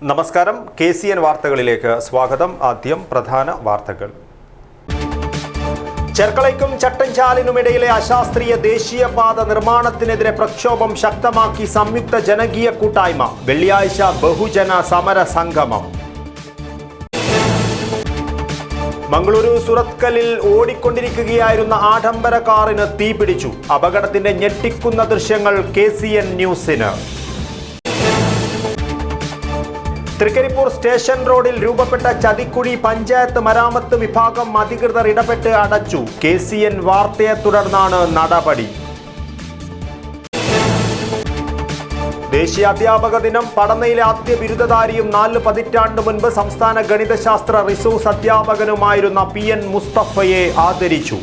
നമസ്കാരം. KCN വാർത്തകളിലേക്ക് സ്വാഗതം. ആദ്യം പ്രധാന വാർത്തകൾ. ചെർക്കളയ്ക്കും ചട്ടഞ്ചാലിനുമിടയിലെ അശാസ്ത്രീയ ദേശീയപാത നിർമ്മാണത്തിനെതിരെ പ്രക്ഷോഭം ശക്തമാക്കി സംയുക്ത ജനകീയ കൂട്ടായ്മ. വെള്ളിയാഴ്ച ബഹുജന സമര സംഗമം. മംഗളൂരു സുറത്കലിൽ ഓടിക്കൊണ്ടിരിക്കുകയായിരുന്ന ആഡംബര കാറിന് തീപിടിച്ചു. അപകടത്തിന്റെ ഞെട്ടിക്കുന്ന ദൃശ്യങ്ങൾ KCN ന്യൂസിന്. തൃക്കരിപ്പൂർ സ്റ്റേഷൻ റോഡിൽ രൂപപ്പെട്ട ചതിക്കുഴി പഞ്ചായത്ത് മരാമത്ത് വിഭാഗം അധികൃതർ ഇടപെട്ട് അടച്ചു. KCN വാർത്തയെ തുടർന്നാണ് നടപടി. ദേശീയ അധ്യാപക ദിനം. പടനയിലെ ആദ്യ ബിരുദധാരിയും 4 പതിറ്റാണ്ട് മുൻപ് സംസ്ഥാന ഗണിതശാസ്ത്ര റിസോഴ്സ് അധ്യാപകനുമായിരുന്ന PN മുസ്തഫയെ ആദരിച്ചു.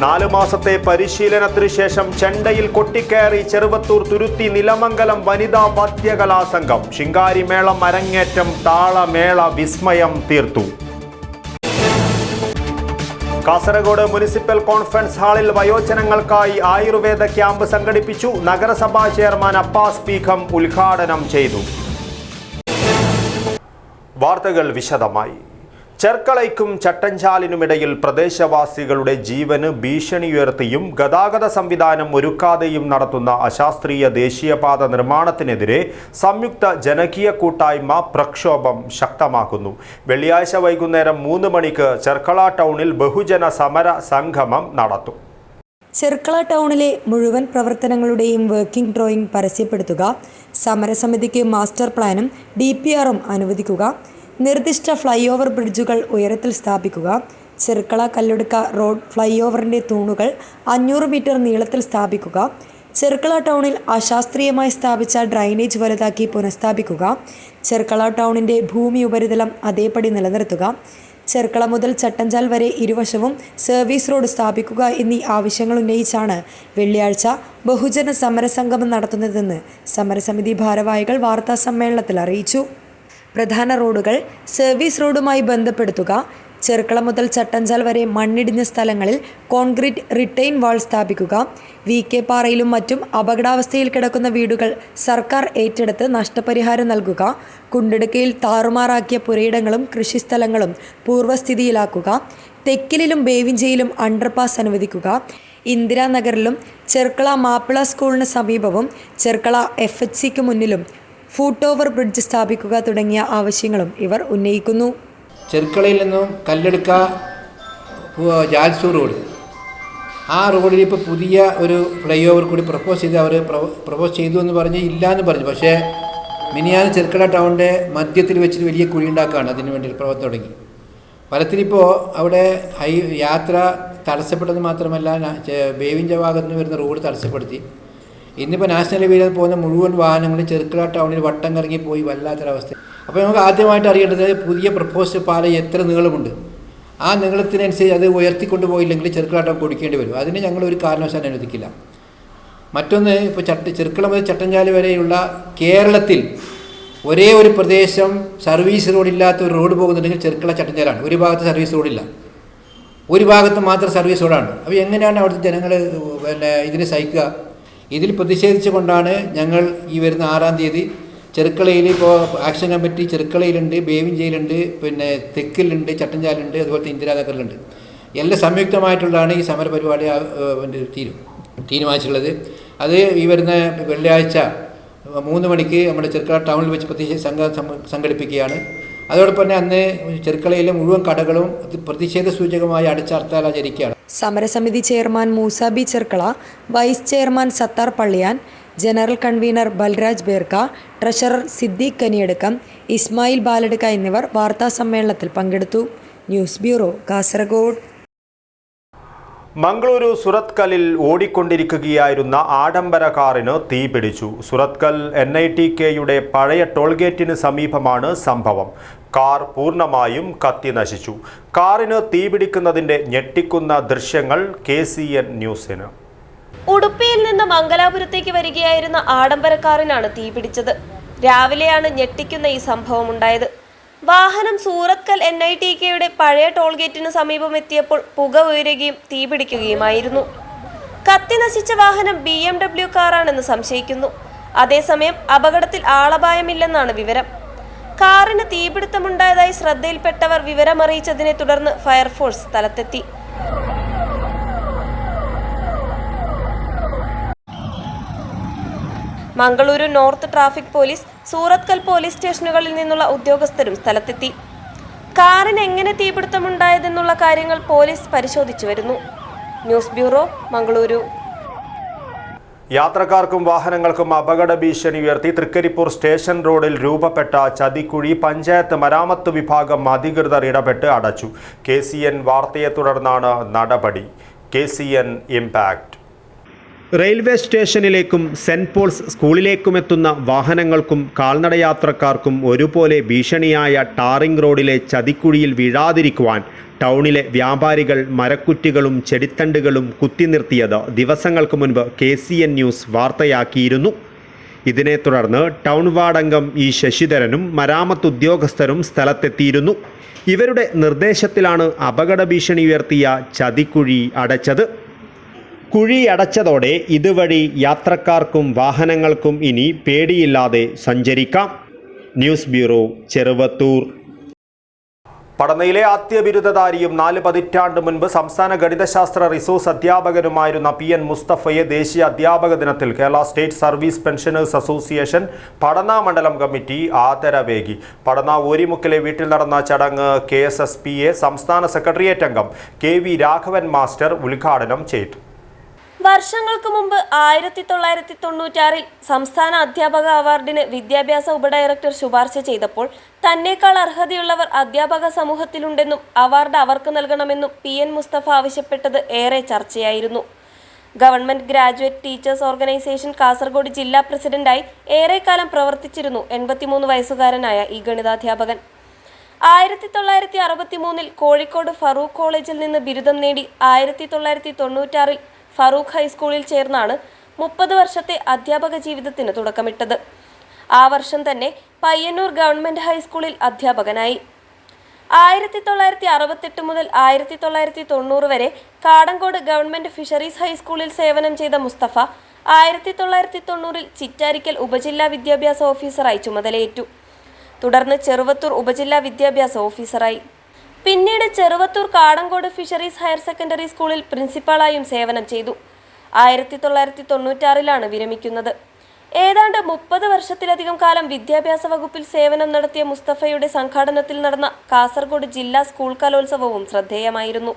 4 മാസത്തെ പരിശീലനത്തിനു ശേഷം ചെണ്ടയിൽ കൊട്ടിക്കയറി ചെറുവത്തൂർ തുരുത്തി നിലമംഗലം വനിതാ വാദ്യകലാസംഘം. ശിങ്കാരിമേളം അരങ്ങേറ്റം. താളമേള വിസ്മയം തീർത്തു. കാസർഗോഡ് മുനിസിപ്പൽ കോൺഫറൻസ് ഹാളിൽ വയോജനങ്ങൾക്കായി ആയുർവേദ ക്യാമ്പ് സംഘടിപ്പിച്ചു. നഗരസഭാ ചെയർമാൻ അബ്ബാസ് പീഖം ഉദ്ഘാടനം ചെയ്തു. വാർത്തകൾ വിശദമായി. ചെർക്കളയ്ക്കും ചട്ടഞ്ചാലിനുമിടയിൽ പ്രദേശവാസികളുടെ ജീവന് ഭീഷണിയുയർത്തിയും ഗതാഗത സംവിധാനം ഒരുക്കാതെയും നടത്തുന്ന അശാസ്ത്രീയ ദേശീയപാത നിർമ്മാണത്തിനെതിരെ സംയുക്ത ജനകീയ കൂട്ടായ്മ പ്രക്ഷോഭം ശക്തമാക്കുന്നു. വെള്ളിയാഴ്ച വൈകുന്നേരം 3 മണിക്ക് ചെർക്കള ടൗണിൽ ബഹുജന സമര സംഗമം നടത്തും. ചെർക്കള ടൗണിലെ മുഴുവൻ പ്രവർത്തനങ്ങളുടെയും വർക്കിംഗ് ഡ്രോയിംഗ് പരസ്യപ്പെടുത്തുക, സമരസമിതിക്ക് മാസ്റ്റർ പ്ലാനും DPRും അനുവദിക്കുക, നിർദ്ദിഷ്ട ഫ്ലൈ ഓവർ ബ്രിഡ്ജുകൾ ഉയരത്തിൽ സ്ഥാപിക്കുക, ചെർക്കള കല്ലുടുക്ക റോഡ് ഫ്ലൈ ഓവറിൻ്റെ തൂണുകൾ 500 മീറ്റർ നീളത്തിൽ സ്ഥാപിക്കുക, ചെർക്കള ടൗണിൽ അശാസ്ത്രീയമായി സ്ഥാപിച്ച ഡ്രൈനേജ് വലുതാക്കി പുനഃസ്ഥാപിക്കുക, ചെർക്കള ടൗണിൻ്റെ ഭൂമി ഉപരിതലം അതേപടി നിലനിർത്തുക, ചെർക്കള മുതൽ ചട്ടഞ്ചാൽ വരെ ഇരുവശവും സർവീസ് റോഡ് സ്ഥാപിക്കുക എന്നീ ആവശ്യങ്ങൾ ഉന്നയിച്ചാണ് വെള്ളിയാഴ്ച ബഹുജന സമരസംഗമം നടത്തുന്നതെന്ന് സമരസമിതി ഭാരവാഹികൾ വാർത്താസമ്മേളനത്തിൽ അറിയിച്ചു. പ്രധാന റോഡുകൾ സർവീസ് റോഡുമായി ബന്ധപ്പെടുത്തുക, ചെർക്കള മുതൽ ചട്ടഞ്ചാൽ വരെ മണ്ണിടിഞ്ഞ സ്ഥലങ്ങളിൽ കോൺക്രീറ്റ് റിട്ടൈൻ വാൾ സ്ഥാപിക്കുക, VK പാറയിലും മറ്റും അപകടാവസ്ഥയിൽ കിടക്കുന്ന വീടുകൾ സർക്കാർ ഏറ്റെടുത്ത് നഷ്ടപരിഹാരം നൽകുക, കുണ്ടെടുക്കയിൽ താറുമാറാക്കിയ പുരയിടങ്ങളും കൃഷിസ്ഥലങ്ങളും പൂർവ്വസ്ഥിതിയിലാക്കുക, തെക്കിലും ബേവിഞ്ചയിലും അണ്ടർപാസ് അനുവദിക്കുക, ഇന്ദിരാനഗറിലും ചെർക്കള മാപ്പിള സ്കൂളിന് സമീപവും ചെർക്കള FHCക്ക് മുന്നിലും ഫൂട്ട് ഓവർ ബ്രിഡ്ജ് സ്ഥാപിക്കുക തുടങ്ങിയ ആവശ്യങ്ങളും ഇവർ ഉന്നയിക്കുന്നു. ചെർക്കളയിൽ നിന്നും കല്ലെടുക്ക ജാൽസൂർ റോഡ്, ആ റോഡിൽ ഇപ്പോൾ പുതിയ ഒരു ഫ്ലൈ ഓവർ കൂടി പ്രപ്പോസ് ചെയ്തു എന്ന് പറഞ്ഞ് ഇല്ലയെന്ന് പറഞ്ഞു. പക്ഷേ മിനിയാന്ന് ചെർക്കള ടൗണിൻ്റെ മധ്യത്തിൽ വെച്ചിട്ട് വലിയ കുഴി ഉണ്ടാക്കുകയാണ്. അതിന് വേണ്ടി പ്രവർത്തനം തുടങ്ങി. ഫലത്തിലിപ്പോൾ അവിടെ യാത്ര തടസ്സപ്പെട്ടത് മാത്രമല്ല, ബേവിഞ്ച ഭാഗത്ത് നിന്ന് വരുന്ന റോഡ് തടസ്സപ്പെടുത്തി. ഇന്നിപ്പോൾ നാഷണൽ ഹൈവേയിൽ പോകുന്ന മുഴുവൻ വാഹനങ്ങളും ചെർക്കള ടൗണിൽ വട്ടം കറങ്ങി പോയി വല്ലാത്തൊരവസ്ഥ. അപ്പോൾ നമുക്ക് ആദ്യമായിട്ട് അറിയേണ്ടത് പുതിയ പ്രപ്പോസ്ഡ് പാലം എത്ര നീളമുണ്ട്. ആ നീളത്തിനനുസരിച്ച് അത് ഉയർത്തിക്കൊണ്ടുപോയില്ലെങ്കിൽ ചെർക്കള ടൗൺ കൊടുക്കേണ്ടി വരും. അതിന് ഞങ്ങൾ ഒരു കാരണവശാലും അനുവദിക്കില്ല. മറ്റൊന്ന്, ഇപ്പോൾ ചെർക്കള മുതൽ ചട്ടഞ്ചാല് വരെയുള്ള കേരളത്തിൽ ഒരേ ഒരു പ്രദേശം സർവീസ് റോഡില്ലാത്ത ഒരു റോഡ് പോകുന്നുണ്ടെങ്കിൽ ചെർക്കള ചട്ടഞ്ചാലാണ്. ഒരു ഭാഗത്ത് സർവീസ് റോഡില്ല, ഒരു ഭാഗത്ത് മാത്രം സർവീസ് റോഡാണ്. അപ്പോൾ എങ്ങനെയാണ് അവിടുത്തെ ജനങ്ങൾ ഇതിനെ സഹിക്കുക? ഇതിൽ പ്രതിഷേധിച്ചുകൊണ്ടാണ് ഞങ്ങൾ ഈ വരുന്ന 6-ാം തീയതി ചെർക്കളയിൽ ഇപ്പോൾ ആക്ഷൻ കമ്മിറ്റി ചെർക്കളയിലുണ്ട്, ബേവിഞ്ചയിലുണ്ട്, പിന്നെ തെക്കിലുണ്ട്, ചട്ടഞ്ചാലുണ്ട്, അതുപോലത്തെ ഇന്ദിരാനഗറിലുണ്ട്. എല്ലാം സംയുക്തമായിട്ടുള്ളതാണ് ഈ സമരപരിപാടി തീരുമാനിച്ചിട്ടുള്ളത്. അത് ഈ വരുന്ന വെള്ളിയാഴ്ച 3 മണിക്ക് നമ്മുടെ ചെർക്കള ടൗണിൽ വെച്ച് സംഘടിപ്പിക്കുകയാണ്. അതോടൊപ്പം തന്നെ അന്ന് ചെർക്കളയിലെ മുഴുവൻ കടകളും പ്രതിഷേധ സൂചകമായി അടച്ചാർത്താലാചരിക്കുകയാണ്. സമരസമിതി chairman Moosa B Cherkala, vice chairman Sathar Palliyan, general convener Balraj Berka, treasurer Siddique Kaniyadukkam, Ismail Baladukka എന്നിവർ വാർത്താസമ്മേളനത്തിൽ പങ്കെടുത്തു. News bureau, Kasaragod. മംഗളൂരു സുറത്കലിൽ ഓടിക്കൊണ്ടിരിക്കുകയായിരുന്ന ആഡംബര കാറിന് തീപിടിച്ചു. സുറത്കൽ NITKയുടെ പഴയ ടോൾഗേറ്റിന് സമീപമാണ് സംഭവം. കാർ പൂർണ്ണമായും കത്തി നശിച്ചു. കാറിന് തീപിടിക്കുന്നതിന്റെ ഞെട്ടിക്കുന്ന ദൃശ്യങ്ങൾ KCN ന്യൂസിന്. ഉടുപ്പിയിൽ നിന്ന് മംഗലാപുരത്തേക്ക് വരികയായിരുന്ന ആഡംബര കാറിനാണ് തീപിടിച്ചത്. രാവിലെയാണ് ഞെട്ടിക്കുന്ന ഈ സംഭവം ഉണ്ടായത്. വാഹനം സൂറത്കൽ NITKയുടെ പഴയ ടോൾഗേറ്റിന് സമീപം എത്തിയപ്പോൾ പുക ഉയരുകയും തീപിടിക്കുകയുമായിരുന്നു. കത്തി നശിച്ച വാഹനം BMW കാറാണെന്ന് സംശയിക്കുന്നു. അതേസമയം അപകടത്തിൽ ആളപായമില്ലെന്നാണ് വിവരം. കാറിന് തീപിടുത്തമുണ്ടായതായി ശ്രദ്ധയിൽപ്പെട്ടവർ വിവരമറിയിച്ചതിനെ തുടർന്ന് ഫയർഫോഴ്സ് സ്ഥലത്തെത്തി. Mangaluru north traffic police, Surathkal police സ്റ്റേഷനുകളിൽ നിന്നുള്ള ഉദ്യോഗസ്ഥരും സ്ഥലത്തെത്തി. കാറിന് എങ്ങനെ തീപിടുത്തമുണ്ടായതെന്നുള്ള കാര്യങ്ങൾ പോലീസ് പരിശോധിച്ചു വരുന്നു. News bureau, Mangaluru. യാത്രക്കാർക്കും വാഹനങ്ങൾക്കും അപകട ഭീഷണി ഉയർത്തി തൃക്കരിപ്പൂർ സ്റ്റേഷൻ റോഡിൽ രൂപപ്പെട്ട ചതിക്കുഴി പഞ്ചായത്ത് മരാമത്ത് വിഭാഗം അധികൃതർ ഇടപെട്ട് അടച്ചു. KCN വാർത്തയെ തുടർന്നാണ് നടപടി. KCN impact. റെയിൽവേ സ്റ്റേഷനിലേക്കും സെന്റ് പോൾസ് സ്കൂളിലേക്കുമെത്തുന്ന വാഹനങ്ങൾക്കും കാൽനടയാത്രക്കാർക്കും ഒരുപോലെ ഭീഷണിയായ ടാറിംഗ് റോഡിലെ ചതിക്കുഴിയിൽ വീഴാതിരിക്കുവാൻ ടൗണിലെ വ്യാപാരികൾ മരക്കുറ്റികളും ചെടിത്തണ്ടുകളും കുത്തിനിർത്തിയത് ദിവസങ്ങൾക്ക് മുൻപ് KCN ന്യൂസ് വാർത്തയാക്കിയിരുന്നു. ഇതിനെ തുടർന്ന് ടൗൺ വാർഡംഗം E. ശശിധരനും മരാമത്ത് ഉദ്യോഗസ്ഥരും സ്ഥലത്തെത്തിയിരുന്നു. ഇവരുടെ നിർദ്ദേശത്തിലാണ് അപകട ഭീഷണി ഉയർത്തിയ ചതിക്കുഴി അടച്ചത്. കുഴി അടച്ചതോടെ ഇതുവഴി യാത്രക്കാർക്കും വാഹനങ്ങൾക്കും ഇനി പേടിയില്ലാതെ സഞ്ചരിക്കാം. News bureau, Cheruvathur. പടനയിലെ ആദ്യ ബിരുദധാരിയും 4 പതിറ്റാണ്ട് മുൻപ് സംസ്ഥാന ഗണിതശാസ്ത്ര റിസോഴ്സ് അധ്യാപകനുമായിരുന്ന PN മുസ്തഫയെ ദേശീയ അധ്യാപക ദിനത്തിൽ Kerala state service pensioners association Padana മണ്ഡലം കമ്മിറ്റി ആദരവേകി. പടന ഓരിമുക്കിലെ വീട്ടിൽ നടന്ന ചടങ്ങ് KSSPA സംസ്ഥാന സെക്രട്ടേറിയറ്റ് അംഗം KV രാഘവൻ മാസ്റ്റർ ഉദ്ഘാടനം ചെയ്തു. വർഷങ്ങൾക്ക് മുമ്പ് 1996 സംസ്ഥാന അധ്യാപക അവാർഡിന് വിദ്യാഭ്യാസ ഉപഡയറക്ടർ ശുപാർശ ചെയ്തപ്പോൾ തന്നേക്കാൾ അർഹതയുള്ളവർ അധ്യാപക സമൂഹത്തിലുണ്ടെന്നും അവാർഡ് അവർക്ക് നൽകണമെന്നും PN മുസ്തഫ ആവശ്യപ്പെട്ടത് ഏറെ ചർച്ചയായിരുന്നു. Government graduate teachers organisation Kasaragod ജില്ലാ പ്രസിഡന്റായി ഏറെക്കാലം പ്രവർത്തിച്ചിരുന്നു 83 വയസ്സുകാരനായ ഈ ഗണിതാധ്യാപകൻ. 1963 കോഴിക്കോട് ഫറൂഖ് കോളേജിൽ നിന്ന് ബിരുദം നേടി 1996 ഫറൂഖ് ഹൈസ്കൂളിൽ ചേർന്നാണ് 30 വർഷത്തെ അധ്യാപക ജീവിതത്തിന് തുടക്കമിട്ടത്. ആ വർഷം തന്നെ പയ്യന്നൂർ ഗവൺമെന്റ് ഹൈസ്കൂളിൽ അധ്യാപകനായി. 1968 മുതൽ 1990 വരെ കാടങ്കോട് ഗവൺമെന്റ് ഫിഷറീസ് ഹൈസ്കൂളിൽ സേവനം ചെയ്ത മുസ്തഫ 1990 ചിറ്റാരിക്കൽ ഉപജില്ലാ വിദ്യാഭ്യാസ ഓഫീസറായി ചുമതലയേറ്റു. തുടർന്ന് ചെറുവത്തൂർ ഉപജില്ലാ വിദ്യാഭ്യാസ ഓഫീസറായി. പിന്നീട് Cheruvathur Kadangode fisheries higher secondary സ്കൂളിൽ പ്രിൻസിപ്പാളായും സേവനം ചെയ്തു. 1996 വിരമിക്കുന്നത്. ഏതാണ്ട് 30 വർഷത്തിലധികം കാലം വിദ്യാഭ്യാസ വകുപ്പിൽ സേവനം നടത്തിയ മുസ്തഫയുടെ സംഘാടനത്തിൽ നടന്ന കാസർഗോഡ് ജില്ലാ സ്കൂൾ കലോത്സവവും ശ്രദ്ധേയമായിരുന്നു.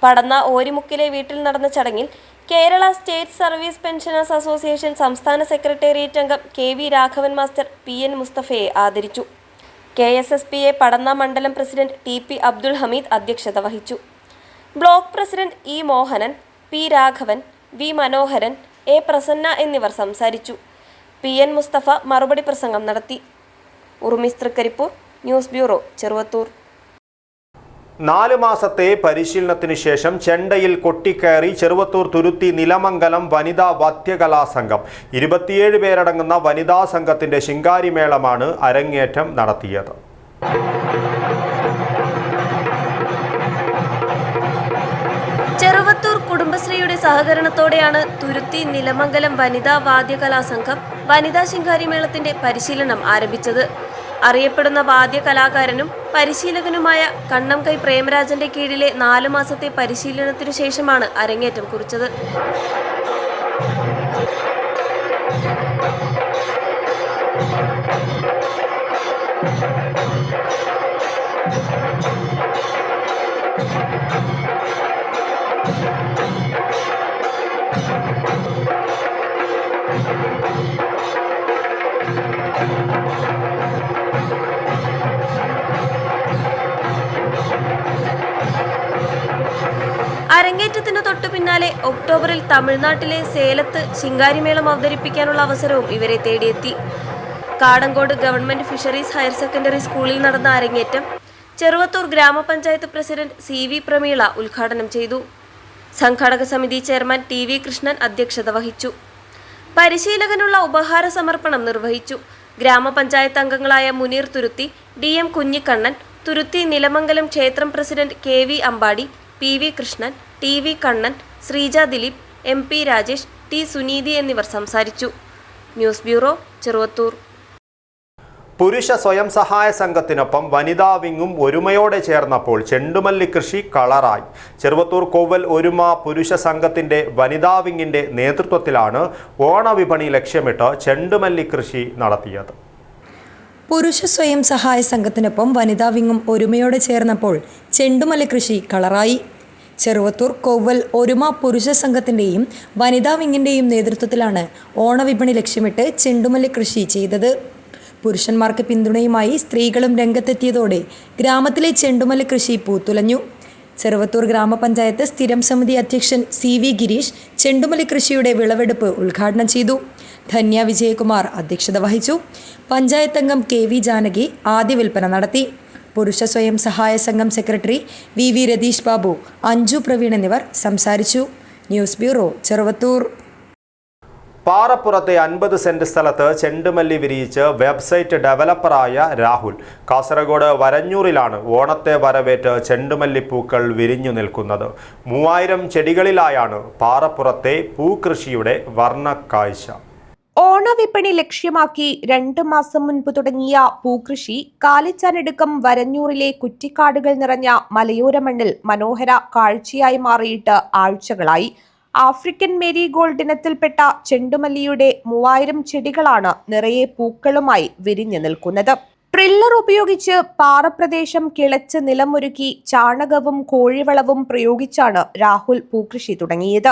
പടന്ന ഓരിമുക്കിലെ വീട്ടിൽ നടന്ന ചടങ്ങിൽ Kerala state service pensioners association സംസ്ഥാന സെക്രട്ടേറിയറ്റ് അംഗം KV രാഘവൻ മാസ്റ്റർ PN മുസ്തഫയെ ആദരിച്ചു. KSSPA പടന്ന മണ്ഡലം പ്രസിഡന്റ് TP അബ്ദുൾ ഹമീദ് അധ്യക്ഷത വഹിച്ചു. Block president E. Mohanan, P. Raghavan, V. Manoharan, A. Prasanna എന്നിവർ സംസാരിച്ചു. PN മുസ്തഫ മറുപടി പ്രസംഗം നടത്തി. ഉറുമിസ് തൃക്കരിപ്പൂർ, ന്യൂസ് ബ്യൂറോ, ചെറുവത്തൂർ. 4 മാസത്തെ പരിശീലനത്തിന് ശേഷം ചെണ്ടയിൽ കൊട്ടിക്കയറി ചെറുവത്തൂർ തുരുത്തി നിലമംഗലം വനിതാ വാദ്യകലാസംഘം. 27 പേരടങ്ങുന്ന വനിതാ സംഘത്തിന്റെ ശിങ്കാരിമേളമാണ് അരങ്ങേറ്റം നടത്തിയത്. ചെറുവത്തൂർ കുടുംബശ്രീയുടെ സഹകരണത്തോടെയാണ് തുരുത്തി നിലമംഗലം വനിതാ വാദ്യകലാസംഘം വനിതാ ശിങ്കാരിമേളത്തിന്റെ പരിശീലനം ആരംഭിച്ചത്. അറിയപ്പെടുന്ന വാദ്യ കലാകാരനും പരിശീലകനുമായ കണ്ണംകൈ പ്രേമരാജന്റെ കീഴിലെ 4 മാസത്തെ പരിശീലനത്തിനു ശേഷമാണ് അരങ്ങേറ്റം കുറിച്ചത്. അരങ്ങേറ്റത്തിന് തൊട്ടു പിന്നാലെ ഒക്ടോബറിൽ തമിഴ്നാട്ടിലെ സേലത്ത് ശിങ്കാരിമേളം അവതരിപ്പിക്കാനുള്ള അവസരവും ഇവരെ തേടിയെത്തി. Kadangode government fisheries higher secondary സ്കൂളിൽ നടന്ന അരങ്ങേറ്റം ചെറുവത്തൂർ ഗ്രാമപഞ്ചായത്ത് പ്രസിഡന്റ് CV പ്രമീള ഉദ്ഘാടനം ചെയ്തു. സംഘാടക സമിതി ചെയർമാൻ TV കൃഷ്ണൻ അധ്യക്ഷത വഹിച്ചു. പരിശീലകനുള്ള ഉപഹാര സമർപ്പണം നിർവഹിച്ചു. ഗ്രാമപഞ്ചായത്ത് അംഗങ്ങളായ മുനീർ തുരുത്തി, DM കുഞ്ഞിക്കണ്ണൻ, തുരുത്തി നിലമംഗലം ക്ഷേത്രം president KV Ambadi, PV Krishnan, TV Kannan, Sreeja Dileep, MP Rajesh, T Suneethi എന്നിവർ സംസാരിച്ചു. News bureau, Cheruvathur. പുരുഷ സ്വയം സഹായ സംഘത്തിനൊപ്പം വനിതാ വിങ്ങും ഒരുമയോടെ ചേർന്നപ്പോൾ ചെണ്ടുമല്ലി കൃഷി കളറായി. ചെറുവത്തൂർ കോവൽ ഒരുമ പുരുഷ സംഘത്തിന്റെ വനിതാ വിങ്ങിന്റെ നേതൃത്വത്തിലാണ് ഓണവിപണി ലക്ഷ്യമിട്ട് ചെണ്ടുമല്ലി കൃഷി നടത്തിയത്. പുരുഷ സ്വയം സഹായ സംഘത്തിനൊപ്പം വനിതാ വിങ്ങും ഒരുമയോടെ ചേർന്നപ്പോൾ ചെണ്ടുമല്ലി കൃഷി കളറായി. ചെറുവത്തൂർ കോവൽ ഒരുമ പുരുഷ സംഘത്തിൻ്റെയും വനിതാ വിങ്ങിൻ്റെയും നേതൃത്വത്തിലാണ് ഓണവിപണി ലക്ഷ്യമിട്ട് ചെണ്ടുമല്ലി കൃഷി ചെയ്തത്. പുരുഷന്മാർക്ക് പിന്തുണയുമായി സ്ത്രീകളും രംഗത്തെത്തിയതോടെ ഗ്രാമത്തിലെ ചെണ്ടുമല്ലി കൃഷി പൂത്തുലഞ്ഞു. ചെറുവത്തൂർ ഗ്രാമപഞ്ചായത്ത് സ്ഥിരം സമിതി അധ്യക്ഷൻ CV ഗിരീഷ് ചെണ്ടുമല്ലി കൃഷിയുടെ വിളവെടുപ്പ് ഉദ്ഘാടനം ചെയ്തു. ധന്യ വിജയകുമാർ അധ്യക്ഷത വഹിച്ചു. പഞ്ചായത്ത് അംഗം KV ജാനകി ആദ്യ വിൽപ്പന നടത്തി. പുരുഷ സ്വയം സഹായ സംഘം സെക്രട്ടറി VV രതീഷ് ബാബു, അഞ്ജു പ്രവീൺ എന്നിവർ സംസാരിച്ചു. News bureau, Cheruvathur. പാറപ്പുറത്തെ 50 സെന്റ് സ്ഥലത്ത് ചെണ്ടുമല്ലി വിരിയിച്ച് വെബ്സൈറ്റ് ഡെവലപ്പറായ രാഹുൽ. കാസർഗോഡ് വരഞ്ഞൂരിലാണ് ഓണത്തെ വരവേറ്റ് ചെണ്ടുമല്ലിപ്പൂക്കൾ വിരിഞ്ഞു നിൽക്കുന്നത്. 3000 ചെടികളിലായാണ് പാറപ്പുറത്തെ പൂക്കൃഷിയുടെ വർണ്ണക്കാഴ്ച. ഓണവിപണി ലക്ഷ്യമാക്കി 2 മാസം മുൻപ് തുടങ്ങിയ പൂക്കൃഷി കാലിച്ചാനടുക്കം വരഞ്ഞൂറിലെ കുറ്റിക്കാടുകൾ നിറഞ്ഞ മലയോര മണ്ണിൽ മനോഹര കാഴ്ചയായി മാറിയിട്ട് ആഴ്ചകളായി. ആഫ്രിക്കൻ മേരിഗോൾഡ് ഇനത്തിൽപ്പെട്ട ചെണ്ടുമല്ലിയുടെ 3000 ചെടികളാണ് നിറയെ പൂക്കളുമായി വിരിഞ്ഞു നിൽക്കുന്നത്. ട്രില്ലർ ഉപയോഗിച്ച് പാറപ്രദേശം കിളച്ച് നിലമൊരുക്കി ചാണകവും കോഴിവളവും പ്രയോഗിച്ചാണ് രാഹുൽ പൂക്കൃഷി തുടങ്ങിയത്.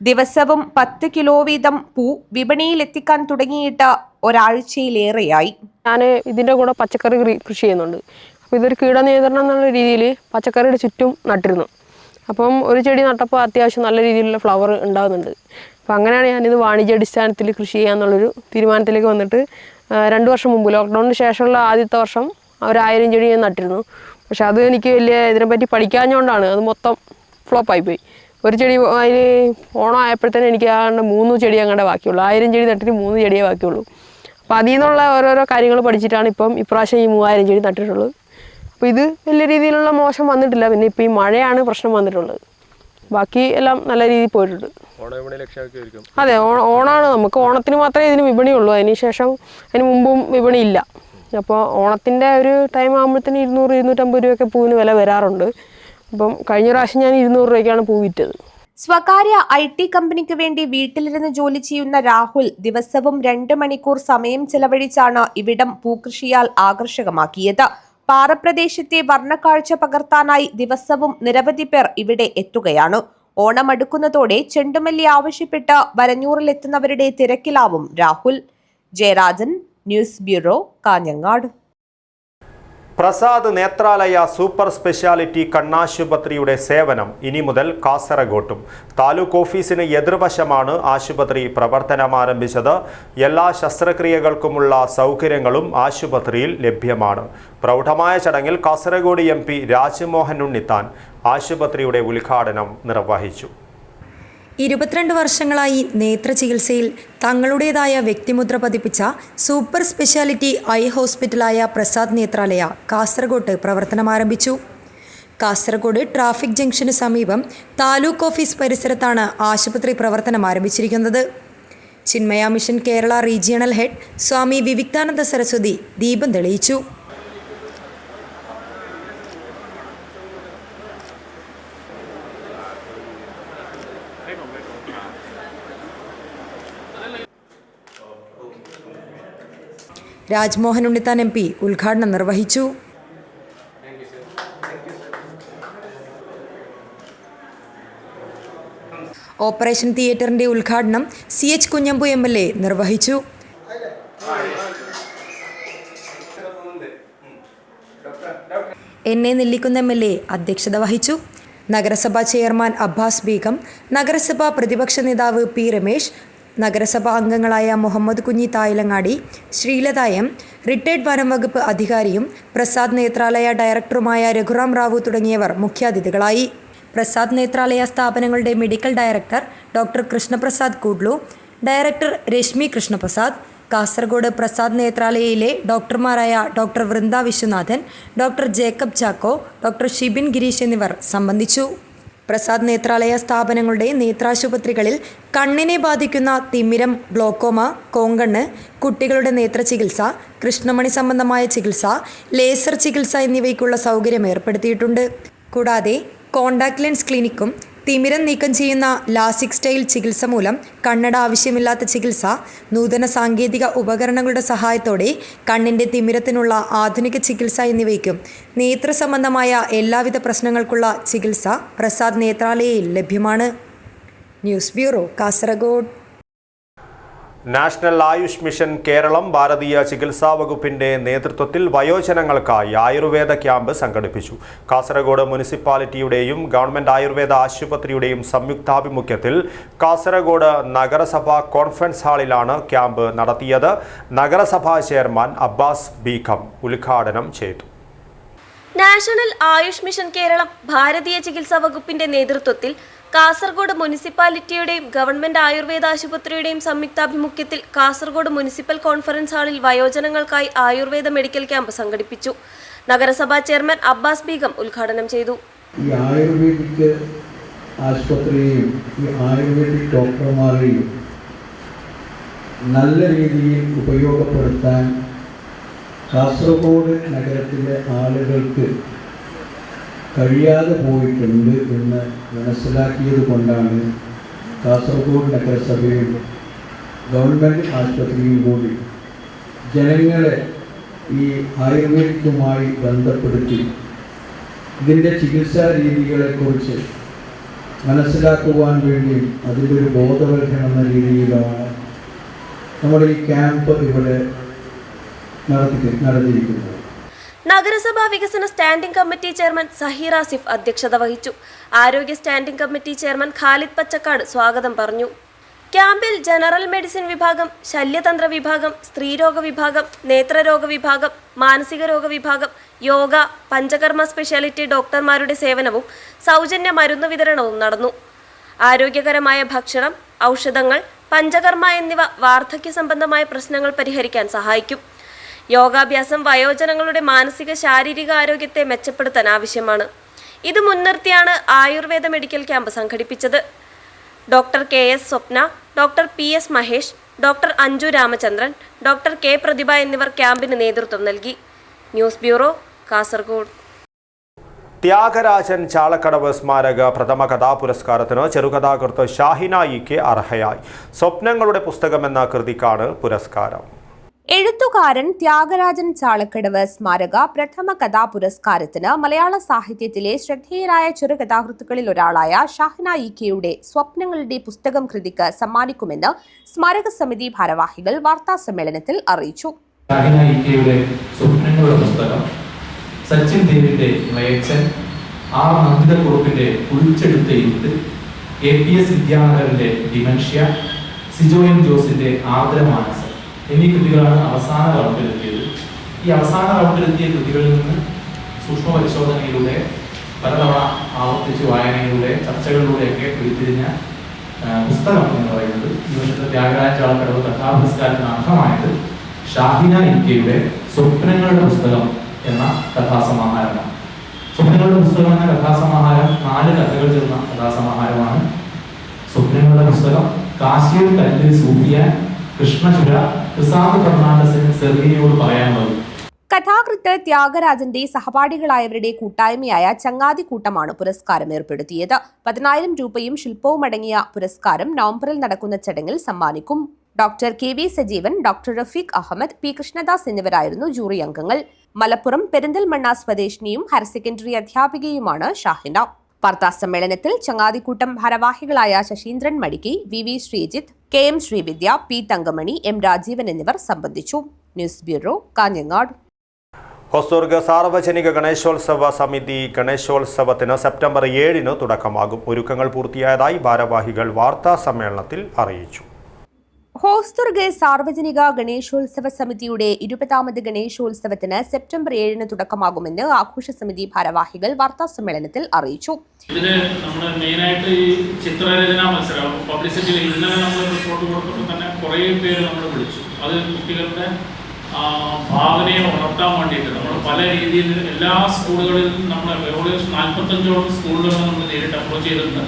ദിവസവും 10 കിലോ വീതം പൂ വിപണിയിൽ എത്തിക്കാൻ തുടങ്ങിയിട്ട് ഒരാഴ്ചയിലേറെയായി. ഞാൻ ഇതിൻ്റെ കൂടെ പച്ചക്കറി കൃഷി ചെയ്യുന്നുണ്ട്. അപ്പോൾ ഇതൊരു കീടനിയന്ത്രണം എന്നുള്ള രീതിയിൽ പച്ചക്കറിയുടെ ചുറ്റും നട്ടിരുന്നു. അപ്പം ഒരു ചെടി നട്ടപ്പോൾ അത്യാവശ്യം നല്ല രീതിയിലുള്ള ഫ്ലവർ ഉണ്ടാകുന്നുണ്ട്. അപ്പോൾ അങ്ങനെയാണ് ഞാനിത് വാണിജ്യാടിസ്ഥാനത്തിൽ കൃഷി ചെയ്യാന്നുള്ളൊരു തീരുമാനത്തിലേക്ക് വന്നിട്ട് 2 വർഷം മുമ്പ് ലോക്ക്ഡൗണിന് ശേഷമുള്ള ആദ്യത്തെ വർഷം 1000 ചെടി ഞാൻ നട്ടിരുന്നു. പക്ഷെ അത് എനിക്ക് വലിയ ഇതിനെപ്പറ്റി പഠിക്കാഞ്ഞുകൊണ്ടാണ് അത് മൊത്തം ഫ്ലോപ്പായിപ്പോയി. ഒരു ചെടി അതിൽ ഓണം ആയപ്പോഴത്തേനും എനിക്ക് ആണ്ട് 3 ചെടി അങ്ങോട്ട് ബാക്കിയുള്ളൂ. 1000 ചെടി നട്ടിട്ട് 3 ചെടിയേ ബാക്കിയുള്ളൂ. അപ്പോൾ അതിൽ നിന്നുള്ള ഓരോരോ കാര്യങ്ങൾ പഠിച്ചിട്ടാണ് ഇപ്പം ഇപ്രാവശ്യം ഈ 3000 ചെടി നട്ടിട്ടുള്ളത്. അപ്പോൾ ഇത് വലിയ രീതിയിലുള്ള മോശം വന്നിട്ടില്ല. പിന്നെ ഇപ്പോൾ ഈ മഴയാണ് പ്രശ്നം വന്നിട്ടുള്ളത്. ബാക്കി എല്ലാം നല്ല രീതിയിൽ പോയിട്ടുണ്ട്. അതെ, ഓണമാണ്. നമുക്ക് ഓണത്തിന് മാത്രമേ ഇതിന് വിപണിയുള്ളൂ. അതിന് മുമ്പും വിപണി ഇല്ല. അപ്പോൾ ഓണത്തിൻ്റെ ഒരു ടൈം ആകുമ്പോഴത്തേന് 200-250 രൂപയൊക്കെ പൂവിന് വില വരാറുണ്ട്. അപ്പം കഴിഞ്ഞ പ്രാവശ്യം ഞാൻ 200 രൂപയ്ക്കാണ് പൂ വിറ്റത്. സ്വകാര്യ IT കമ്പനിക്ക് വേണ്ടി വീട്ടിലിരുന്ന് ജോലി ചെയ്യുന്ന രാഹുൽ ദിവസവും 2 മണിക്കൂർ സമയം ചെലവഴിച്ചാണ് ഇവിടം പൂക്കൃഷിയാൽ ആകർഷകമാക്കിയത്. പാറപ്രദേശത്തെ വർണ്ണക്കാഴ്ച പകർത്താനായി ദിവസവും നിരവധി പേർ ഇവിടെ എത്തുകയാണ്. ഓണം അടുക്കുന്നതോടെ ചെണ്ടുമല്ലി ആവശ്യപ്പെട്ട് വരഞ്ഞൂറിലെത്തുന്നവരുടെ തിരക്കിലാവും Rahul. Jayarajan, news bureau, Kanhangad. Prasad Nethralaya super speciality കണ്ണാശുപത്രിയുടെ സേവനം ഇനി മുതൽ കാസർഗോട്ടും. താലൂക്ക് ഓഫീസിന് എതിർവശമാണ് ആശുപത്രി പ്രവർത്തനം ആരംഭിച്ചത്. എല്ലാ ശസ്ത്രക്രിയകൾക്കുമുള്ള സൗകര്യങ്ങളും ആശുപത്രിയിൽ ലഭ്യമാണ്. പ്രൗഢമായ ചടങ്ങിൽ കാസർഗോഡ് MP രാജ്മോഹൻ ഉണ്ണിത്താൻ ആശുപത്രിയുടെ ഉദ്ഘാടനം നിർവഹിച്ചു. 22 വർഷങ്ങളായി നേത്രചികിത്സയിൽ തങ്ങളുടേതായ വ്യക്തിമുദ്ര പതിപ്പിച്ച സൂപ്പർ സ്പെഷ്യാലിറ്റി ഐ ഹോസ്പിറ്റലായ പ്രസാദ് നേത്രാലയ കാസർഗോഡ് പ്രവർത്തനം ആരംഭിച്ചു. കാസർഗോഡ് ട്രാഫിക് ജംഗ്ഷന് സമീപം താലൂക്ക് ഓഫീസ് പരിസരത്താണ് ആശുപത്രി പ്രവർത്തനം ആരംഭിച്ചിരിക്കുന്നത്. Chinmaya mission Kerala regional head Swami Viviktananda Saraswati ദീപം തെളിയിച്ചു. രാജ്മോഹൻ ഉണ്ണിത്താൻ MP ഉദ്ഘാടനം നിർവഹിച്ചു. ഓപ്പറേഷൻ തിയേറ്ററിന്റെ ഉദ്ഘാടനം CH കുഞ്ഞമ്പു MLA നിർവഹിച്ചു. NA നെല്ലിക്കുന്ന് MLA അധ്യക്ഷത വഹിച്ചു. നഗരസഭാ ചെയർമാൻ അബ്ബാസ് ബീഗം, നഗരസഭാ പ്രതിപക്ഷ നേതാവ് P രമേശ്, നഗരസഭാ അംഗങ്ങളായ മുഹമ്മദ് കുഞ്ഞി തായിലങ്ങാടി, ശ്രീലത M, റിട്ടയർഡ് വനം വകുപ്പ് അധികാരിയും പ്രസാദ് നേത്രാലയ ഡയറക്ടറുമായ രഘുറാം റാവു തുടങ്ങിയവർ മുഖ്യാതിഥികളായി. പ്രസാദ് നേത്രാലയ സ്ഥാപനങ്ങളുടെ medical director doctor Krishnaprasad Kudlu, director Rashmi Krishnaprasad, Kasaragod Prasad നേത്രാലയയിലെ ഡോക്ടർമാരായ doctor Vrinda Viswanathan, doctor Jacob Chacko, doctor Shibin Gireesh എന്നിവർ സംബന്ധിച്ചു. പ്രസാദ് നേത്രാലയ സ്ഥാപനങ്ങളുടെ നേത്രാശുപത്രികളിൽ കണ്ണിനെ ബാധിക്കുന്ന തിമിരം, ഗ്ലോക്കോമ, കോങ്കണ്ണ്, കുട്ടികളുടെ നേത്രചികിത്സ, കൃഷ്ണമണി സംബന്ധമായ ചികിത്സ, ലേസർ ചികിത്സ എന്നിവയ്ക്കുള്ള സൗകര്യം ഏർപ്പെടുത്തിയിട്ടുണ്ട്. കൂടാതെ കോണ്ടാക്ട് ലെൻസ് ക്ലിനിക്കും തിമിരം നീക്കം ചെയ്യുന്ന ലാസിക് സ്റ്റൈൽ ചികിത്സ മൂലം കണ്ണട ആവശ്യമില്ലാത്ത ചികിത്സ, നൂതന സാങ്കേതിക ഉപകരണങ്ങളുടെ സഹായത്തോടെ കണ്ണിൻ്റെ തിമിരത്തിനുള്ള ആധുനിക ചികിത്സ എന്നിവയ്ക്കും നേത്ര സംബന്ധമായ എല്ലാവിധ പ്രശ്നങ്ങൾക്കുള്ള ചികിത്സ പ്രസാദ് നേത്രാലയയിൽ ലഭ്യമാണ്. News bureau, Kasaragod. National Ayush mission Keralam ഭാരതീയ ചികിത്സാ വകുപ്പിന്റെ നേതൃത്വത്തിൽ വയോജനങ്ങൾക്കായി ആയുർവേദ ക്യാമ്പ് സംഘടിപ്പിച്ചു. കാസർഗോഡ് മുനിസിപ്പാലിറ്റിയുടെയും ഗവൺമെന്റ് ആയുർവേദ ആശുപത്രിയുടെയും സംയുക്താഭിമുഖ്യത്തിൽ കാസർഗോഡ് നഗരസഭാ കോൺഫറൻസ് ഹാളിലാണ് ക്യാമ്പ് നടത്തിയത്. നഗരസഭാ ചെയർമാൻ അബ്ബാസ് ബീഖം ഉദ്ഘാടനം ചെയ്തു. നാഷണൽ ആയുഷ് മിഷൻ കേരളം ഭാരതീയ ചികിത്സാ വകുപ്പിന്റെ നേതൃത്വത്തിൽ കാസർഗോഡ് മുനിസിപ്പാലിറ്റിയുടെയും ഗവൺമെന്റ് ആയുർവേദ ആശുപത്രിയുടെയും സംയുക്താഭിമുഖ്യത്തിൽ കാസർഗോഡ് മുനിസിപ്പൽ കോൺഫറൻസ് ഹാളിൽ വയോജനങ്ങൾക്കായി ആയുർവേദ മെഡിക്കൽ ക്യാമ്പ് സംഘടിപ്പിച്ചു. നഗരസഭാ ചെയർമാൻ അബ്ബാസ് ബീഗം ഉദ്ഘാടനം ചെയ്തു. ഈ ആയുർവേദിക് ആശുപത്രിയെയും ഈ ആയുർവേദിക് ഡോക്ടർമാരെയും നല്ല രീതിയിൽ ഉപയോഗപ്പെടുത്താൻ കാസർഗോഡ് നഗരത്തിലെ ആളുകൾക്ക് കഴിയാതെ പോയിട്ടുണ്ട് എന്ന് മനസ്സിലാക്കിയത് കൊണ്ടാണ് കാസർഗോഡ് നഗരസഭയും ഗവൺമെൻറ് ആശുപത്രിയും കൂടി ജനങ്ങളെ ഈ ആയുർവേദിക്കുമായി ബന്ധപ്പെടുത്തി ഇതിൻ്റെ ചികിത്സാ രീതികളെക്കുറിച്ച് മനസ്സിലാക്കുവാൻ വേണ്ടിയും അതിൻ്റെ ഒരു ബോധവൽക്കരണം എന്ന രീതിയിലാണ് നമ്മുടെ ഈ ക്യാമ്പ് ഇവിടെ നടത്തിയിരിക്കുന്നത്. നഗരസഭാ വികസന standing committee chairman Saheer Asif അധ്യക്ഷത വഹിച്ചു. ആരോഗ്യ standing committee chairman Khalid Pachakkad സ്വാഗതം പറഞ്ഞു. ക്യാമ്പിൽ ജനറൽ മെഡിസിൻ വിഭാഗം, ശല്യതന്ത്ര വിഭാഗം, സ്ത്രീരോഗ വിഭാഗം, നേത്രരോഗ വിഭാഗം, മാനസിക രോഗ വിഭാഗം, യോഗ, പഞ്ചകർമ്മ സ്പെഷ്യാലിറ്റി ഡോക്ടർമാരുടെ സേവനവും സൗജന്യ മരുന്ന് വിതരണവും നടന്നു. ആരോഗ്യകരമായ ഭക്ഷണം, ഔഷധങ്ങൾ, പഞ്ചകർമ്മ എന്നിവ വാർദ്ധക്യ സംബന്ധമായ പ്രശ്നങ്ങൾ പരിഹരിക്കാൻ സഹായിക്കും. യോഗാഭ്യാസം വയോജനങ്ങളുടെ മാനസിക ശാരീരിക ആരോഗ്യത്തെ മെച്ചപ്പെടുത്താൻ ആവശ്യമാണ്. ഇത് മുൻനിർത്തിയാണ് ആയുർവേദ മെഡിക്കൽ ക്യാമ്പ് സംഘടിപ്പിച്ചത്. Doctor KS Swapna, doctor PS Mahesh, doctor Anju Ramachandran, doctor K Prathibha എന്നിവർ ക്യാമ്പിന് നേതൃത്വം നൽകി. News bureau, Kasaragod. ത്യാഗരാജൻ ചാളക്കടവ് സ്മാരക പ്രഥമ കഥാപുരസ്കാരത്തിന് ചെറുകഥാകൃത്ത് ഷാഹിന ഇ.കെ അർഹയായി. സ്വപ്നങ്ങളുടെ പുസ്തകമെന്ന കൃതിക്കാണ് പുരസ്കാരം. എഴുത്തുകാരൻ ത്യാഗരാജൻ ചാളക്കടവ് സ്മാരക പ്രഥമ കഥാപുരസ്കാരത്തിന് മലയാള സാഹിത്യത്തിലെ ശ്രദ്ധേയരായ ചെറുകഥാകൃത്തുക്കളിൽ ഒരാളായ ഷാഹിന ഇ.കെയുടെ സ്വപ്നങ്ങളുടെ പുസ്തകം കൃതിക്ക് സമ്മാനിക്കുമെന്ന് സ്മാരക സമിതി ഭാരവാഹികൾ വാർത്താസമ്മേളനത്തിൽ അറിയിച്ചു. ഷാഹിന ഇ.കെയുടെ സ്വപ്നങ്ങളുടെ പുസ്തകം, സച്ചിൻ ദേവിന്റെ വയച്ചൻ, ആർ നന്ദിതക്കുറുപ്പിന്റെ കുഴിച്ചെടുത്ത എഴുത്ത്, APS വിദ്യാനഗറിന്റെ ഡിമെൻഷ്യ, സിജോയൻ ജോസിന്റെ ആർദ്രമാനസം എന്നീ കൃതികളാണ് അവസാന റൗണ്ടിലെത്തിയത്. ഈ അവസാന റൗണ്ടിലെത്തിയ കൃതികളിൽ നിന്ന് സൂക്ഷ്മ പരിശോധനയിലൂടെ, പലതവണ ആവർത്തിച്ച് വായനയിലൂടെ, ചർച്ചകളിലൂടെയൊക്കെ ഉരുത്തിരിഞ്ഞ പുസ്തകം എന്ന് പറയുന്നത് ഈ വർഷത്തെ ത്യാഗരാജൻ ചാളക്കടവ് കഥാപുരസ്കാരത്തിന് അർഹമായത് ഷാഹിന ഇ.കെയുടെ സ്വപ്നങ്ങളുടെ പുസ്തകം എന്ന കഥാസമാഹാരമാണ്. സ്വപ്നങ്ങളുടെ പുസ്തകം എന്ന കഥാസമാഹാരം 4 കഥകൾ ചേർന്ന കഥാസമാഹാരമാണ്. സ്വപ്നങ്ങളുടെ പുസ്തകം കാശിയിൽ കല്ലിൽ സൂഫിയാൻ, കൃഷ്ണചുര, ക്രിസാന്ത് ഫെർണാണ്ടസിന് സെർഗിനിയോട് പറയാനുള്ളത്. കഥാകൃത്ത് ത്യാഗരാജന്റെ സഹപാഠികളായവരുടെ കൂട്ടായ്മയായ ചങ്ങാതിക്കൂട്ടമാണ് പുരസ്കാരം ഏർപ്പെടുത്തിയത്. 10,000 രൂപയും ശില്പവും അടങ്ങിയ പുരസ്കാരം നവംബറിൽ നടക്കുന്ന ചടങ്ങിൽ സമ്മാനിക്കും. Doctor KV Sajeevan, doctor Rafeeq Ahmed, P Krishnadas എന്നിവരായിരുന്നു ജൂറി അംഗങ്ങൾ. മലപ്പുറം പെരിന്തൽമണ്ണ സ്വദേശിനിയും ഹയർ സെക്കൻഡറി അധ്യാപികയുമാണ് ഷാഹിന. വാർത്താസമ്മേളനത്തിൽ ചങ്ങാതിക്കൂട്ടം ഭാരവാഹികളായ Saseendran Madikki, VV Sreejith, KM Srividya, P Thankamani, M Rajeevan എന്നിവർ സംബന്ധിച്ചു. News bureau, Kanhangad. ഹൊസൂർഗ് സാർവജനിക ഗണേശോത്സവ സമിതി ഗണേശോത്സവത്തിന് സെപ്റ്റംബർ 7 തുടക്കമാകും. ഒരുക്കങ്ങൾ പൂർത്തിയായതായി ഭാരവാഹികൾ വാർത്താ സമ്മേളനത്തിൽ അറിയിച്ചു. ഹോസ്ദുർഗ് സാർവജനിക ഗണേശോത്സവ സമിതിയുടെ 20ാമത് ഗണേശോത്സവത്തിന് സെപ്റ്റംബർ 7 തുടക്കമാകുമെന്ന് ആഘോഷ സമിതി ഭാരവാഹികൾ വാർത്താസമ്മേളനത്തിൽ അറിയിച്ചു. ഇതിന് നമ്മൾ മെയിനായിട്ട് ഈ ചിത്രരചനാ മത്സരം പബ്ലിസിറ്റി ഇന്നലെ നമ്മൾ റിപ്പോർട്ട് കൊടുത്തപ്പോൾ തന്നെ കുറേ പേര് നമ്മൾ വിളിച്ചു. അത് കുട്ടികളുടെ ഭാവനയെ ഉണർത്താൻ വേണ്ടിയിട്ട് നമ്മൾ പല രീതിയിൽ എല്ലാ സ്കൂളുകളിലും നമ്മൾ ഏകദേശം 45ഓളം സ്കൂളുകൾ നമ്മൾ നേരിട്ട് അപ്രോച്ച് ചെയ്തിട്ടുണ്ട്.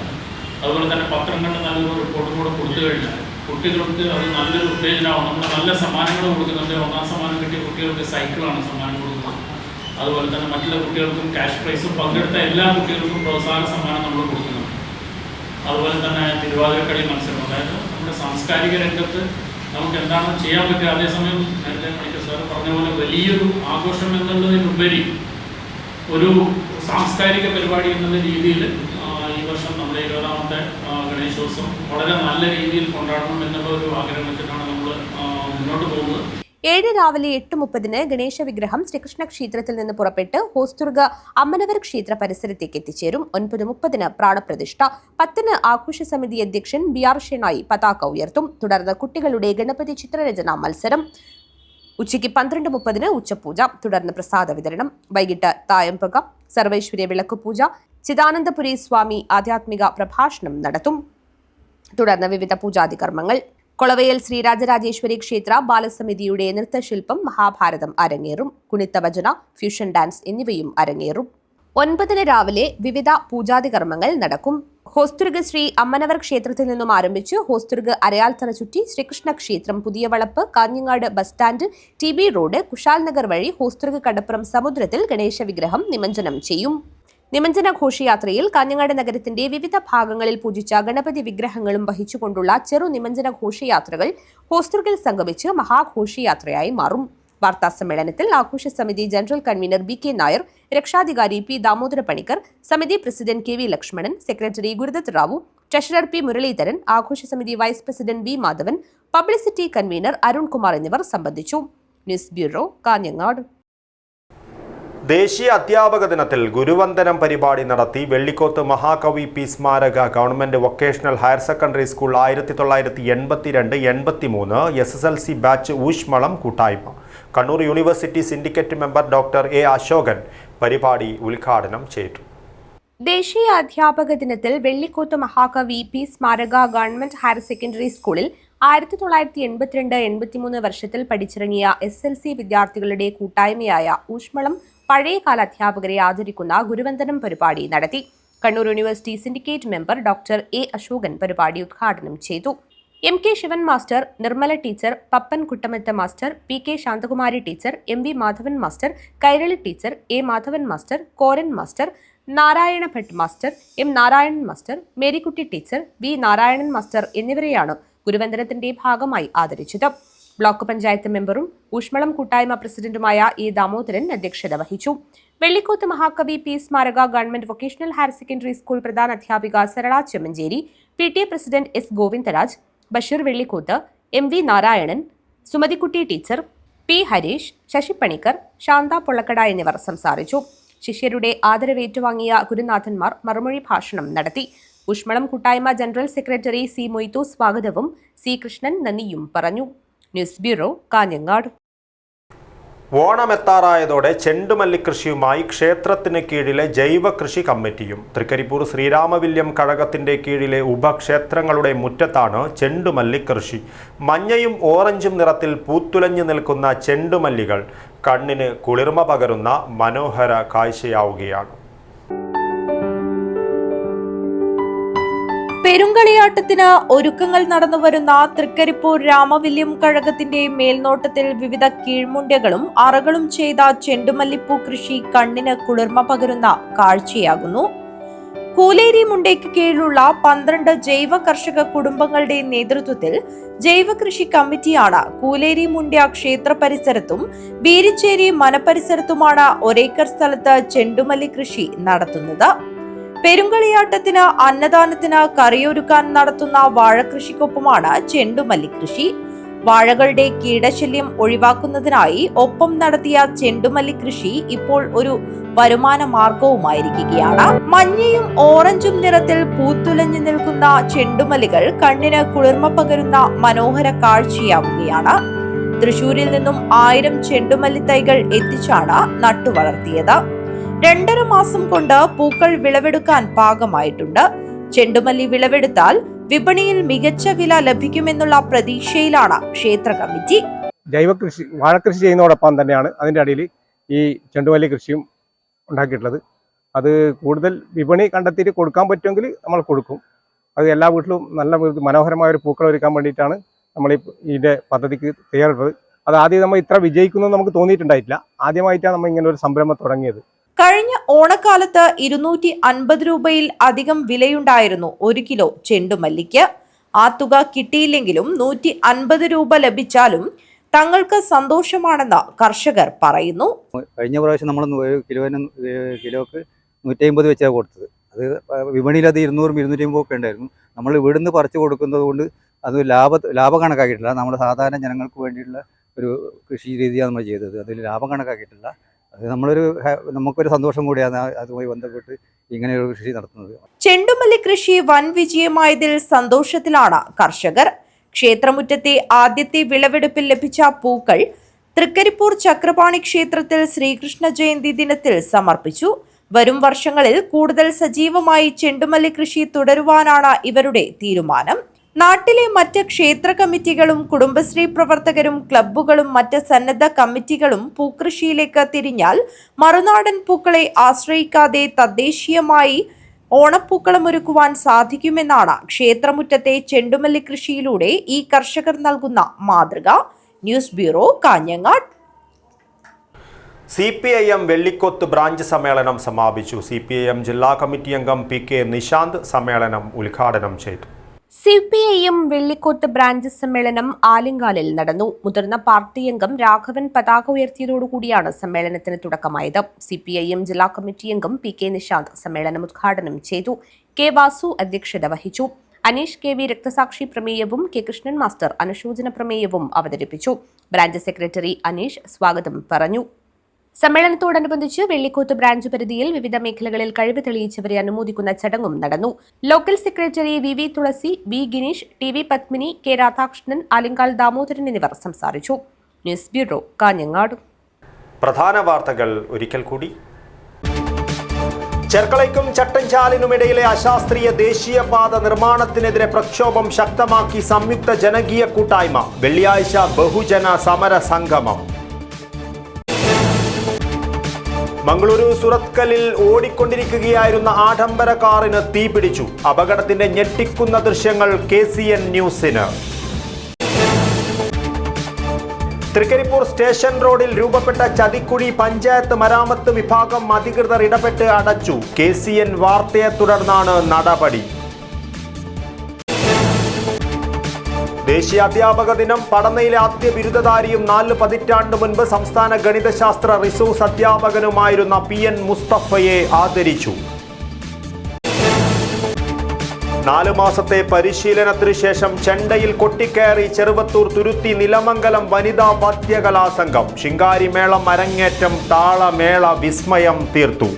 അതുപോലെ തന്നെ പത്രങ്ങളുടെ നല്ലൊരു റിപ്പോർട്ടും കൂടെ കൊടുത്തു കഴിഞ്ഞാൽ കുട്ടികൾക്ക് അത് നല്ലൊരു ഉത്തേജനമാവും. നമ്മൾ നല്ല സമ്മാനങ്ങൾ കൊടുക്കുന്നുണ്ട്. 1ാം സമ്മാനം കിട്ടിയ കുട്ടികൾക്ക് സൈക്കിളാണ് സമ്മാനം കൊടുക്കുന്നത്. അതുപോലെ തന്നെ മറ്റുള്ള കുട്ടികൾക്കും ക്യാഷ് പ്രൈസും പങ്കെടുത്ത എല്ലാ കുട്ടികൾക്കും പ്രോത്സാഹന സമ്മാനം നമ്മൾ കൊടുക്കുന്നുണ്ട്. അതുപോലെ തന്നെ തിരുവാതിരക്കളി മത്സരം, അതായത് നമ്മുടെ സാംസ്കാരിക രംഗത്ത് നമുക്ക് എന്താണ് ചെയ്യാൻ പറ്റുക. അതേസമയം നേരത്തെ മണിക്കർ സാർ പറഞ്ഞ പോലെ വലിയൊരു ആഘോഷം എന്നുള്ളതിനുപരി ഒരു സാംസ്കാരിക പരിപാടി എന്നുള്ള രീതിയിൽ ഈ വർഷം നമ്മുടെ 20ാമത്തെ ഗണേശോത്സവം വളരെ നല്ല രീതിയിൽ കൊണ്ടാടണം എന്നുള്ള ഒരു ആഗ്രഹം വെച്ചിട്ടാണ് നമ്മൾ മുന്നോട്ട് പോകുന്നത്. 7 രാവിലെ 8:30 ഗണേശ വിഗ്രഹം ശ്രീകൃഷ്ണ ക്ഷേത്രത്തിൽ നിന്ന് പുറപ്പെട്ട് ഹോസ്ദുർഗ് അമ്മനവർ ക്ഷേത്ര പരിസരത്തേക്ക് എത്തിച്ചേരും. 9:30 പ്രാണപ്രതിഷ്ഠ. 10 ആഘോഷ സമിതി അധ്യക്ഷൻ BR ഷെനായി പതാക ഉയർത്തും. തുടർന്ന് കുട്ടികളുടെ ഗണപതി ചിത്രരചന മത്സരം. ഉച്ചയ്ക്ക് 12:30 ഉച്ചപൂജ. തുടർന്ന് പ്രസാദ വിതരണം. വൈകിട്ട് തായമ്പക, സർവൈശ്വര്യ വിളക്കുപൂജ, ചിദാനന്ദപുരി സ്വാമി ആധ്യാത്മിക പ്രഭാഷണം നടത്തും. തുടർന്ന് വിവിധ പൂജാതി കർമ്മങ്ങൾ. കൊളവയൽ ശ്രീ രാജരാജേശ്വരി ക്ഷേത്ര ബാലസമിതിയുടെ നൃത്തശില്പം മഹാഭാരതം അരങ്ങേറും. കുണിത്ത ഭജന, ഫ്യൂഷൻ ഡാൻസ് എന്നിവയും അരങ്ങേറും. 9 രാവിലെ വിവിധ പൂജാതി കർമ്മങ്ങൾ നടക്കും. ഹോസ്ദുർഗ് ശ്രീ അമ്മനവർ ക്ഷേത്രത്തിൽ നിന്നും ആരംഭിച്ച് ഹോസ്ദുർഗ് അരയാൽത്തറ ചുറ്റി ശ്രീകൃഷ്ണ ക്ഷേത്രം, Puthiya Valappu, Kanhangad bus stand, TB road, Kushal Nagar വഴി ഹോസ്ദുർഗ് കടപ്പുറം സമുദ്രത്തിൽ ഗണേശ വിഗ്രഹം നിമജ്ജനം ചെയ്യും. നിമജ്ജന ഘോഷയാത്രയിൽ കാഞ്ഞങ്ങാട് നഗരത്തിന്റെ വിവിധ ഭാഗങ്ങളിൽ പൂജിച്ച ഗണപതി വിഗ്രഹങ്ങളും വഹിച്ചുകൊണ്ടുള്ള ചെറു നിമജ്ജന ഘോഷയാത്രകൾ ഹോസ്ദുർഗിൽ സംഗമിച്ച് മഹാഘോഷയാത്രയായി മാറും. വാർത്താ സമ്മേളനത്തിൽ ആഘോഷ സമിതി ജനറൽ കൺവീനർ BK നായർ, രക്ഷാധികാരി P ദാമോദര പണിക്കർ, സമിതി president KV Lakshmanan, secretary Gurudath Rao, treasurer P Muraleedharan, ആഘോഷ സമിതി vice president V Madhavan, publicity convener Arunkumar എന്നിവർ സംബന്ധിച്ചു. News bureau, Kanhangad. ദേശീയ അധ്യാപക ദിനത്തിൽ ഗുരുവന്ദനം പരിപാടി നടത്തി വെള്ളിക്കോത്ത് മഹാകവി P സ്മാരക government vocational higher secondary school 1982-83 SSLC batch ഊഷ്മളം കൂട്ടായ്മ. Kannur university syndicate member doctor A Ashokan പരിപാടി ഉദ്ഘാടനം ചെയ്തു. ദേശീയ അധ്യാപക ദിനത്തിൽ വെള്ളിക്കോത്ത് മഹാകവി P സ്മാരക ഗവൺമെന്റ് ഹയർ സെക്കൻഡറി സ്കൂളിൽ 1982-83 വർഷത്തിൽ പഠിച്ചിറങ്ങിയ SLC വിദ്യാർത്ഥികളുടെ കൂട്ടായ്മയായ ഊഷ്മളം പഴയകാല അധ്യാപകരെ ആദരിക്കുന്ന ഗുരുവന്ദനം പരിപാടി നടത്തി. Kannur university syndicate member doctor A Ashokan പരിപാടി ഉദ്ഘാടനം ചെയ്തു. MK Sivan master, Nirmala teacher, Pappan Kuttamath master, PK Santhakumari teacher, MV Madhavan master, Kairali teacher, A Madhavan master, Koran master, Narayana Bhat master, M Narayanan master, Marykutty teacher, V Narayanan master എന്നിവരെയാണ് ഗുരുവന്ദനത്തിന്റെ ഭാഗമായി ആദരിച്ചത്. ബ്ലോക്ക് പഞ്ചായത്ത് മെമ്പറും ഊഷ്മളം കൂട്ടായ്മ പ്രസിഡന്റുമായ E ദാമോദരൻ അധ്യക്ഷത വഹിച്ചു. വെള്ളിക്കോത്ത് മഹാകവി P സ്മാരക government vocational higher secondary school പ്രധാന അധ്യാപിക Sarala Chemmancheri, PTA president S Govindaraj, Basheer Vellikoth, MV Narayanan, Sumathikutty teacher, P Harish, Sasi Panicker, Santha Pollakkada എന്നിവർ സംസാരിച്ചു. ശിഷ്യരുടെ ആദരവേറ്റുവാങ്ങിയ ഗുരുനാഥന്മാർ മറുമൊഴി ഭാഷണം നടത്തി. ഊഷ്മളം കൂട്ടായ്മ ജനറൽ സെക്രട്ടറി C മൊയ്തു സ്വാഗതവും C കൃഷ്ണൻ നന്ദിയും പറഞ്ഞു. News bureau, Kanhangad. ഓണമെത്താറായതോടെ ചെണ്ടുമല്ലി കൃഷിയുമായി ക്ഷേത്രത്തിന് കീഴിലെ ജൈവ കൃഷി കമ്മിറ്റിയും. തൃക്കരിപ്പൂർ ശ്രീരാമവില്യം കഴകത്തിന്റെ കീഴിലെ ഉപക്ഷേത്രങ്ങളുടെ മുറ്റത്താണ് ചെണ്ടുമല്ലി കൃഷി. മഞ്ഞയും ഓറഞ്ചും നിറത്തിൽ പൂത്തുലഞ്ഞു നിൽക്കുന്ന ചെണ്ടുമല്ലികൾ കണ്ണിന് കുളിർമ പകരുന്ന മനോഹര കാഴ്ചയാവുകയാണ്. പെരുങ്കളിയാട്ടത്തിന് ഒരുക്കങ്ങൾ നടന്നുവരുന്ന തൃക്കരിപ്പൂർ രാമവില്യം കഴകത്തിന്റെ മേൽനോട്ടത്തിൽ വിവിധ കീഴ്മുണ്ഡകളും അറകളും ചെയ്ത ചെണ്ടുമല്ലിപ്പൂ കൃഷി കണ്ണിന് കുളിർമ പകരുന്ന കാഴ്ചയാകുന്നു. കൂലേരി മുണ്ടയ്ക്ക് കീഴിലുള്ള 12 ജൈവ കർഷക കുടുംബങ്ങളുടെ നേതൃത്വത്തിൽ ജൈവ കൃഷി കമ്മിറ്റിയാണ് കൂലേരി മുണ്ട്യ ക്ഷേത്ര പരിസരത്തും ബീരിച്ചേരി മനപരിസരത്തുമാണ് ഒരേക്കർ സ്ഥലത്ത് ചെണ്ടുമല്ലി കൃഷി നടത്തുന്നത്. പെരുങ്കളിയാട്ടത്തിന്, അന്നദാനത്തിന്, കറിയൊരുക്കാൻ നടത്തുന്ന വാഴകൃഷിക്കൊപ്പമാണ് ചെണ്ടുമല്ലി കൃഷി. വാഴകളുടെ കീടശല്യം ഒഴിവാക്കുന്നതിനായി ഒപ്പം നടത്തിയ ചെണ്ടുമല്ലി കൃഷി ഇപ്പോൾ ഒരു വരുമാന മാർഗവുമായിരിക്കുകയാണ്. മഞ്ഞയും ഓറഞ്ചും നിറത്തിൽ പൂത്തുലഞ്ഞു നിൽക്കുന്ന ചെണ്ടുമല്ലികൾ കണ്ണിന് കുളിർമ പകരുന്ന മനോഹര കാഴ്ചയാവുകയാണ്. തൃശൂരിൽ നിന്നും 1000 ചെണ്ടുമല്ലി തൈകൾ എത്തിച്ചാണ് നട്ടുവളർത്തിയത്. 2.5 മാസം കൊണ്ട് പൂക്കൾ വിളവെടുക്കാൻ പാകമായിട്ടുണ്ട്. ചെണ്ടുമല്ലി വിളവെടുത്താൽ വിപണിയിൽ മികച്ച വില ലഭിക്കുമെന്നുള്ള പ്രതീക്ഷയിലാണ് ക്ഷേത്ര കമ്മിറ്റി. ജൈവ കൃഷി വാഴക്കൃഷി ചെയ്യുന്നതോടൊപ്പം തന്നെയാണ് അതിൻ്റെ അടിയിൽ ഈ ചെണ്ടുമല്ലി കൃഷിയും ഉണ്ടാക്കിയിട്ടുള്ളത്. അത് കൂടുതൽ വിപണി കണ്ടെത്തിയിട്ട് കൊടുക്കാൻ പറ്റുമെങ്കിൽ നമ്മൾ കൊടുക്കും. അത് എല്ലാ വീട്ടിലും നല്ല മനോഹരമായ ഒരു പൂക്കൾ ഒരുക്കാൻ വേണ്ടിയിട്ടാണ് നമ്മൾ ഇതിൻ്റെ പദ്ധതിക്ക് തയ്യാറെടുത്തത്. അത് ആദ്യം നമ്മൾ ഇത്ര വിജയിക്കുന്നത് നമുക്ക് തോന്നിയിട്ടുണ്ടായിട്ടില്ല. ആദ്യമായിട്ടാണ് നമ്മൾ ഇങ്ങനെ ഒരു സംരംഭം തുടങ്ങിയത്. കഴിഞ്ഞ ഓണക്കാലത്ത് 250 രൂപയിൽ അധികം വിലയുണ്ടായിരുന്നു 1 കിലോ ചെണ്ടുമല്ലിക്ക്. ആ തുക കിട്ടിയില്ലെങ്കിലും 150 രൂപ ലഭിച്ചാലും തങ്ങൾക്ക് സന്തോഷമാണെന്ന് കർഷകർ പറയുന്നു. കഴിഞ്ഞ പ്രാവശ്യം നമ്മൾ കിലോക്ക് 150 വെച്ചാണ് കൊടുത്തത്. അത് വിപണിയിൽ അത് 200-250 ഒക്കെ ഉണ്ടായിരുന്നു. നമ്മൾ ഇവിടുന്ന് പറിച്ചു കൊടുക്കുന്നത് കൊണ്ട് അത് ലാഭം കണക്കാക്കിയിട്ടില്ല. നമ്മൾ സാധാരണ ജനങ്ങൾക്ക് വേണ്ടിയിട്ടുള്ള ഒരു കൃഷി രീതിയാണ് നമ്മൾ ചെയ്തത്. അതിൽ ലാഭം കണക്കാക്കിയിട്ടില്ല. അത് നമുക്കൊരു സന്തോഷം കൂടിയാണ് അതുമായി ബന്ധപ്പെട്ട് ഇങ്ങനെ ഒരു കൃഷി നടത്തുന്നത്. ചെണ്ടുമല്ലി കൃഷി വൻ വിജയമായതിൽ സന്തോഷത്തിലാണ് കർഷകർ. ക്ഷേത്രമുറ്റത്തെ ആദ്യത്തെ വിളവെടുപ്പിൽ ലഭിച്ച പൂക്കൾ തൃക്കരിപ്പൂർ ചക്രപാണി ക്ഷേത്രത്തിൽ ശ്രീകൃഷ്ണ ജയന്തി ദിനത്തിൽ സമർപ്പിച്ചു. വരും വർഷങ്ങളിൽ കൂടുതൽ സജീവമായി ചെണ്ടുമല്ലി കൃഷി തുടരുവാനാണ് ഇവരുടെ തീരുമാനം. നാട്ടിലെ മറ്റ് ക്ഷേത്ര കമ്മിറ്റികളും കുടുംബശ്രീ പ്രവർത്തകരും ക്ലബ്ബുകളും മറ്റ് സന്നദ്ധ കമ്മിറ്റികളും പൂക്കൃഷിയിലേക്ക് തിരിഞ്ഞാൽ മറുനാടൻ പൂക്കളെ ആശ്രയിക്കാതെ തദ്ദേശീയമായി ഓണപ്പൂക്കളം ഒരുക്കുവാൻ സാധിക്കുമെന്നാണ് ക്ഷേത്രമുറ്റത്തെ ചെണ്ടുമല്ലി കൃഷിയിലൂടെ ഈ കർഷകർ നൽകുന്ന മാതൃക. News bureau, Kanhangad. CPIM Vellikoth branch സമ്മേളനം സമാപിച്ചു. CPIM ജില്ലാ കമ്മിറ്റി അംഗം PK നിശാന്ത് സമ്മേളനം ഉദ്ഘാടനം ചെയ്തു. CPIM വെള്ളിക്കോട്ട് ബ്രാഞ്ച് സമ്മേളനം ആലിങ്കാലിൽ നടന്നു. മുതിർന്ന പാർട്ടി അംഗം രാഘവൻ പതാക ഉയർത്തിയതോടുകൂടിയാണ് സമ്മേളനത്തിന് തുടക്കമായത്. CPIM ജില്ലാ കമ്മിറ്റി അംഗം PK നിശാന്ത് സമ്മേളനം ഉദ്ഘാടനം ചെയ്തു. K വാസു അധ്യക്ഷത വഹിച്ചു. അനീഷ് KV രക്തസാക്ഷി പ്രമേയവും K കൃഷ്ണൻ മാസ്റ്റർ അനുശോചന പ്രമേയവും അവതരിപ്പിച്ചു. ബ്രാഞ്ച് സെക്രട്ടറി അനീഷ് സ്വാഗതം പറഞ്ഞു. സമ്മേളനത്തോടനുബന്ധിച്ച് വെള്ളിക്കോത്ത് ബ്രാഞ്ച് പരിധിയിൽ വിവിധ മേഖലകളിൽ കഴിവ് തെളിയിച്ചവരെ അനുമോദിക്കുന്ന ചടങ്ങും നടന്നു. Local secretary VV Thulasi, B Gineesh, TV Padmini, K Radhakrishnan, Alinkal Damodaran എന്നിവർ സംസാരിച്ചു. News bureau, Kanhangad. പ്രധാന വാർത്തകൾ ഒരിക്കൽ കൂടി. ചെർക്കളയ്ക്കും ചട്ടഞ്ചാലിനുമിടയിലെ അശാസ്ത്രീയ ദേശീയപാത നിർമ്മാണത്തിനെതിരെ പ്രക്ഷോഭം ശക്തമാക്കി സംയുക്ത ജനകീയ കൂട്ടായ്മ. വെള്ളിയാഴ്ച ബഹുജന സമര സംഗമം. മംഗളൂരു സുറത്കലിൽ ഓടിക്കൊണ്ടിരിക്കുകയായിരുന്ന ആഡംബര കാറിന് തീപിടിച്ചു. അപകടത്തിന്റെ ഞെട്ടിക്കുന്ന ദൃശ്യങ്ങൾ KCN ന്യൂസിന്. തൃക്കരിപ്പൂർ സ്റ്റേഷൻ റോഡിൽ രൂപപ്പെട്ട ചതിക്കുഴി പഞ്ചായത്ത് മരാമത്ത് വിഭാഗം അധികൃതർ ഇടപെട്ട് അടച്ചു. KCN വാർത്തയെ തുടർന്നാണ് നടപടി. ദേശീയ അധ്യാപക ദിനം. പടന്നയിലെ ആദ്യ ബിരുദധാരിയും 4 പതിറ്റാണ്ട് മുൻപ് സംസ്ഥാന ഗണിതശാസ്ത്ര റിസോഴ്സ് അധ്യാപകനുമായിരുന്ന PN മുസ്തഫയെ ആദരിച്ചു. 4 മാസത്തെ പരിശീലനത്തിനു ശേഷം ചെണ്ടയിൽ കൊട്ടിക്കയറി ചെറുവത്തൂർ തുരുത്തി നിലമംഗലം വനിതാ വാദ്യകലാ സംഘം. ശിങ്കാരിമേളം അരങ്ങേറ്റം, താളമേള വിസ്മയം തീർത്തു.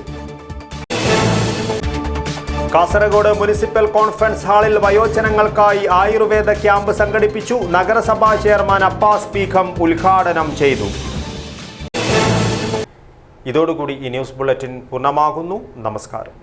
കാസർഗോഡ് മുനിസിപ്പൽ കോൺഫറൻസ് ഹാളിൽ വയോജനങ്ങൾക്കായി ആയുർവേദ ക്യാമ്പ് സംഘടിപ്പിച്ചു. നഗരസഭാ ചെയർമാൻ അബ്ബാസ് പീഖം ഉദ്ഘാടനം ചെയ്തു. ഇതോടുകൂടി ഈ ന്യൂസ് ബുള്ളറ്റിൻ പൂർണ്ണമാകുന്നു. നമസ്കാരം.